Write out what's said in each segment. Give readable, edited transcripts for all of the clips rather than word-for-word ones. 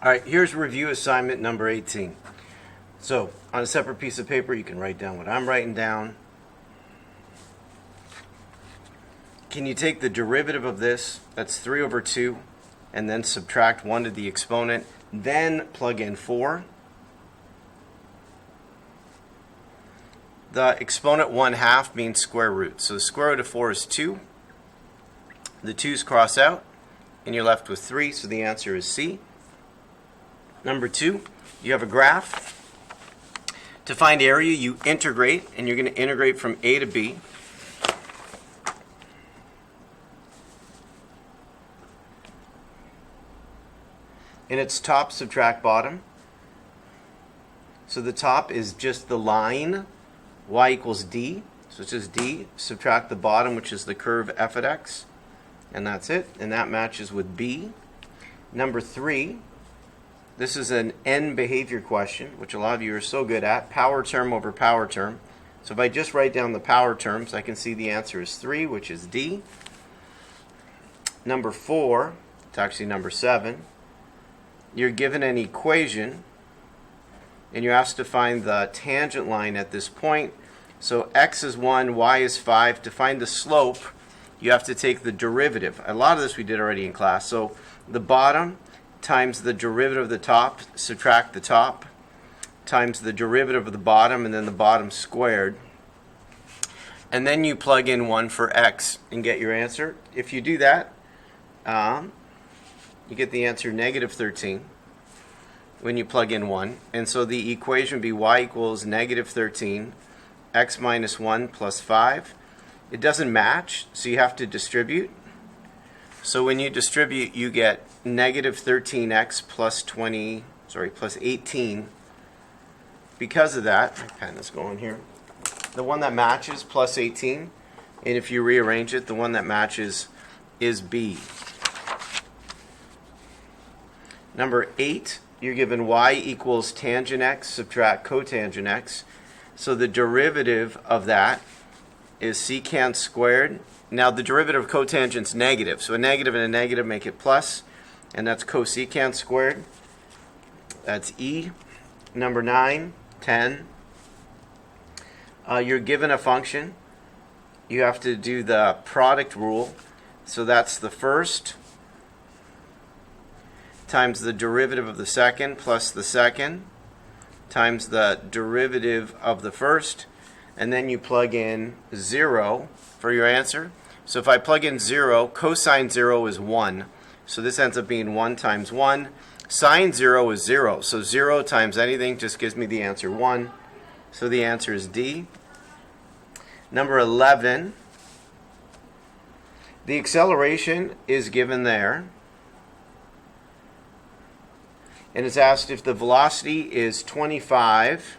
All right, here's review assignment number 18. So on a separate piece of paper, you can write down what I'm writing down. Can you take the derivative of this, that's 3 over 2, and then subtract 1 to the exponent, then plug in 4? The exponent 1/2 means square root. So the square root of 4 is 2. The 2's cross out, and you're left with 3, so the answer is C. Number 2, you have a graph. To find area, you integrate, and you're going to integrate from A to B. And it's top subtract bottom. So the top is just the line, y equals d. So it's just d, subtract the bottom, which is the curve f at x. And that's it. And that matches with B. Number 3, this is an end behavior question, which a lot of you are so good at. Power term over power term. So if I just write down the power terms, I can see the answer is 3, which is D. Number 4, it's actually number 7. You're given an equation, and you're asked to find the tangent line at this point. So x is 1, y is 5. To find the slope, you have to take the derivative. A lot of this we did already in class. So the bottom times the derivative of the top, subtract the top, times the derivative of the bottom, and then the bottom squared. And then you plug in 1 for x and get your answer. If you do that, you get the answer negative 13 when you plug in 1. And so the equation would be y equals negative 13, x minus 1 plus 5. It doesn't match, so you have to distribute. So when you distribute, you get negative 13x plus 18. Because of that, my pen is going here. The one that matches plus 18, and if you rearrange it, the one that matches is B. Number 8, you're given y equals tangent x, subtract cotangent x. So the derivative of that is secant squared. Now the derivative of cotangent is negative, so a negative and a negative make it plus, and that's cosecant squared. That's E. Number 9, 10. You're given a function. You have to do the product rule. So that's the first times the derivative of the second plus the second times the derivative of the first, and then you plug in 0 for your answer. So if I plug in 0, cosine 0 is 1. So this ends up being 1 times 1. Sine 0 is 0. So 0 times anything just gives me the answer 1. So the answer is D. Number 11, the acceleration is given there. And it's asked if the velocity is 25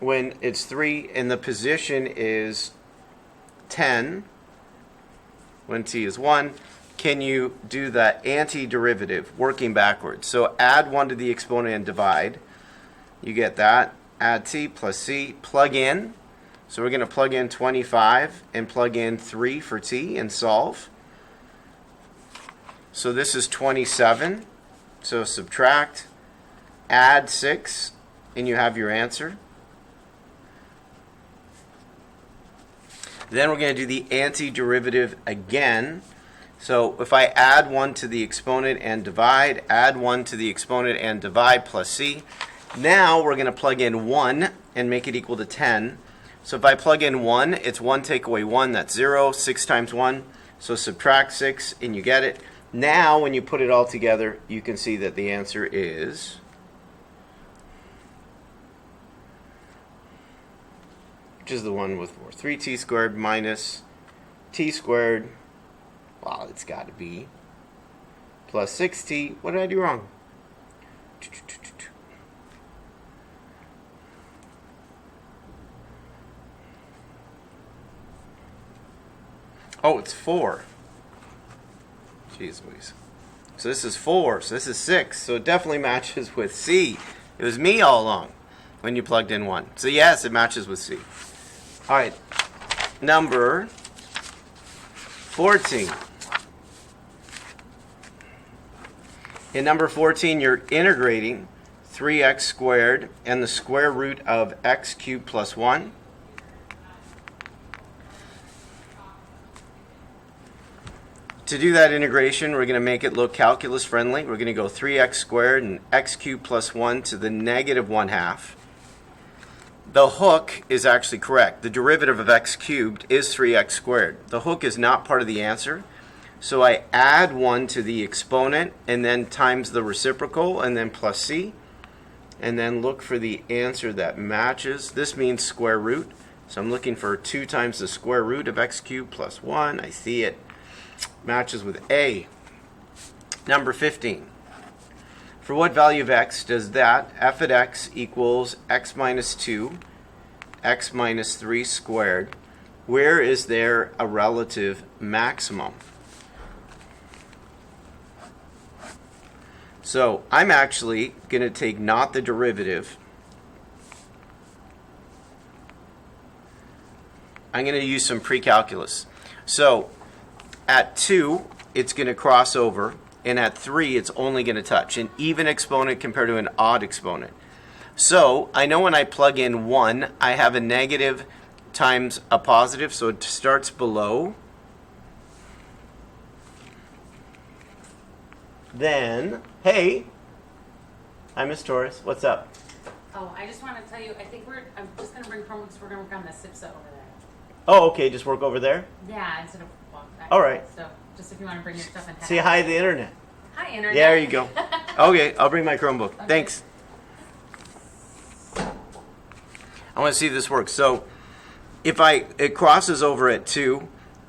when it's 3 and the position is 10 when t is 1. Can you do the antiderivative working backwards? So add 1 to the exponent and divide. You get that. Add t plus c. Plug in. So we're going to plug in 25 and plug in 3 for t and solve. So this is 27. So subtract, add 6, and you have your answer. Then we're going to do the antiderivative again. So if I add 1 to the exponent and divide, add 1 to the exponent and divide plus c. Now we're going to plug in 1 and make it equal to 10. So if I plug in 1, it's 1 take away 1, that's 0. 6 times 1, so subtract 6 and you get it. Now when you put it all together, you can see that the answer is which is the one with 4. 3t squared minus t squared, well, it's got to be, plus 6t. What did I do wrong? Oh, it's 4. Jeez Louise. So this is 4, so this is 6. So it definitely matches with C. It was me all along when you plugged in 1. So yes, it matches with C. All right, number 14. In number 14, you're integrating 3x squared and the square root of x cubed plus 1. To do that integration, we're going to make it look calculus friendly. We're going to go 3x squared and x cubed plus 1 to the negative 1/2. The hook is actually correct. The derivative of x cubed is 3x squared. The hook is not part of the answer. So I add 1 to the exponent and then times the reciprocal and then plus c. And then look for the answer that matches. This means square root. So I'm looking for 2 times the square root of x cubed plus 1. I see it. Matches with A. Number 15. For what value of x does that f at x equals x minus 2, x minus 3 squared? Where is there a relative maximum? So I'm actually going to take not the derivative. I'm going to use some pre-calculus. So at 2, it's going to cross over, and at 3, it's only going to touch an even exponent compared to an odd exponent. So I know when I plug in 1, I have a negative times a positive, so it starts below. Then, hey, hi, Miss Torres, what's up? Oh, I just want to tell you, I'm just going to bring Chromebooks, we're going to work on the SIPSA over there. Oh, okay, just work over there? Yeah, instead of walk back. All right. So, just if you want to bring your stuff and Say hi to the internet. Hi, internet. Yeah, there you go. Okay, I'll bring my Chromebook. Okay. Thanks. I want to see if this works. So, if it crosses over at 2,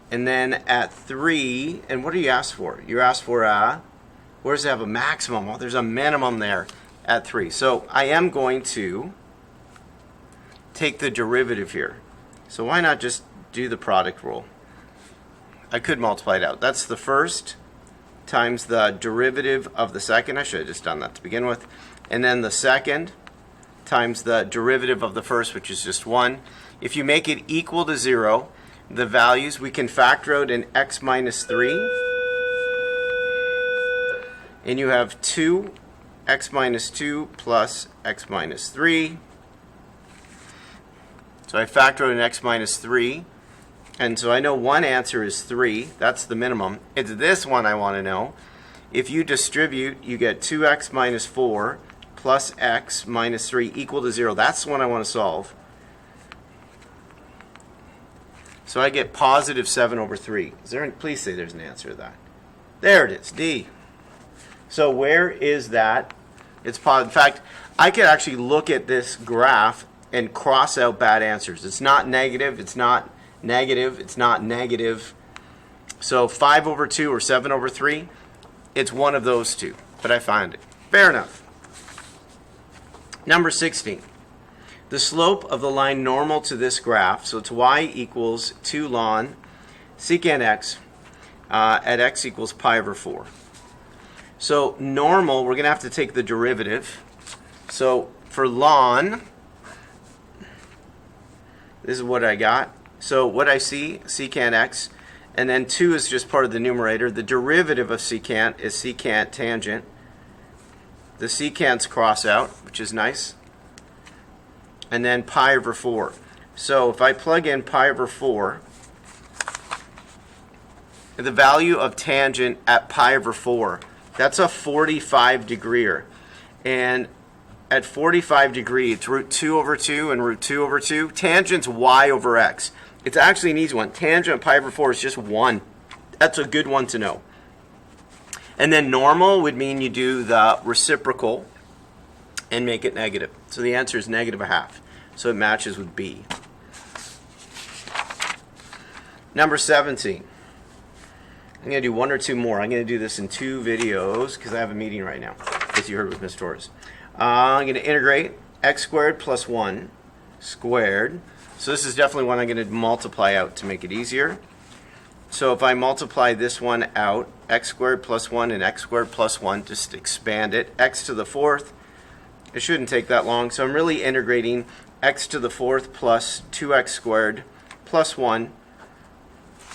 and then at 3, and what do you ask for? You ask for where does it have a maximum? Well, there's a minimum there at 3. So I am going to take the derivative here. So why not just do the product rule? I could multiply it out. That's the first times the derivative of the second. I should have just done that to begin with. And then the second times the derivative of the first, which is just 1. If you make it equal to 0, the values, we can factor out an x minus 3. And you have 2 x minus 2 plus x minus 3. So I factor out an x minus 3. And so I know one answer is 3. That's the minimum. It's this one I want to know. If you distribute, you get 2x minus 4 plus x minus 3 equal to 0. That's the one I want to solve. So I get positive 7 over 3. Please say there's an answer to that. There it is, D. So where is that? It's positive. In fact, I could actually look at this graph and cross out bad answers. It's not negative. It's not negative. It's not negative. So 5 over 2 or 7 over 3, it's one of those two. But I find it. Fair enough. Number 16. The slope of the line normal to this graph, so it's y equals 2 ln secant x at x equals pi over 4. So normal, we're going to have to take the derivative. So for ln, this is what I got. So what I see, secant x, and then 2 is just part of the numerator. The derivative of secant is secant tangent. The secants cross out, which is nice. And then pi over 4. So if I plug in pi over 4, the value of tangent at pi over 4, that's a 45 degreer. And at 45 degrees, it's root 2 over 2 and root 2 over 2. Tangent's y over x. It's actually an easy one. Tangent pi over 4 is just 1. That's a good one to know. And then normal would mean you do the reciprocal and make it negative. So the answer is negative 1/2. So it matches with B. Number 17. I'm going to do 1 or 2 more. I'm going to do this in 2 videos because I have a meeting right now, as you heard with Ms. Torres. I'm going to integrate x squared plus 1 squared. So this is definitely one I'm going to multiply out to make it easier. So if I multiply this one out, x squared plus 1 and x squared plus 1, just expand it. X to the 4th. It shouldn't take that long. So I'm really integrating x to the 4th plus 2x squared plus 1.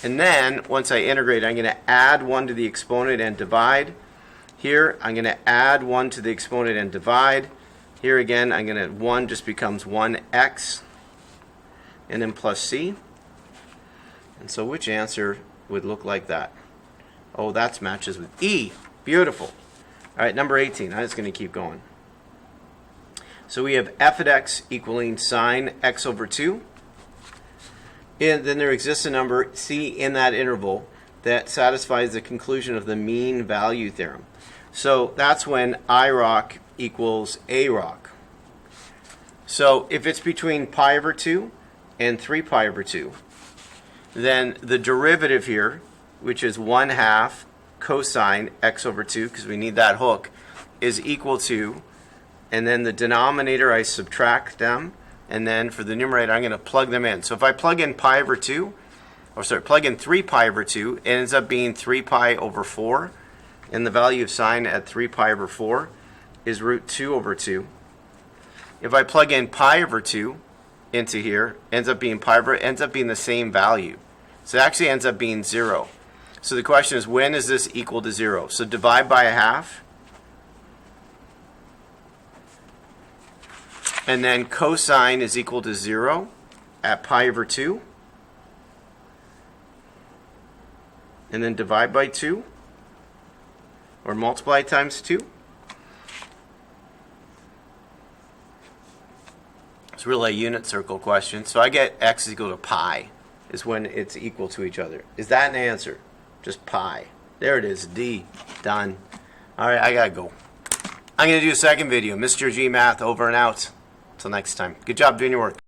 And then, once I integrate, I'm going to add 1 to the exponent and divide. Here, I'm going to add 1 to the exponent and divide. Here again, I'm going to, 1 just becomes 1x, and then plus c. And so which answer would look like that? Oh, that matches with E. Beautiful. All right, number 18. I'm just going to keep going. So we have f of x equaling sine x over 2. And then there exists a number, c, in that interval that satisfies the conclusion of the mean value theorem. So that's when I rock equals A rock. So if it's between pi over 2 and 3 pi over 2, then the derivative here, which is 1/2 cosine x over 2, because we need that hook, is equal to, and then the denominator I subtract them, and then for the numerator I'm going to plug them in. So if I plug in pi over 2, plug in 3 pi over 2, it ends up being 3 pi over 4. And the value of sine at 3 pi over 4 is root 2 over 2. If I plug in pi over 2 into here, ends up being the same value. So it actually ends up being 0. So the question is, when is this equal to 0? So divide by 1/2. And then cosine is equal to 0 at pi over 2. And then divide by 2. Or multiply times 2. It's really a unit circle question. So I get x is equal to pi is when it's equal to each other. Is that an answer? Just pi. There it is. D. Done. All right, I got to go. I'm going to do a second video. Mr. G Math over and out. Until next time. Good job doing your work.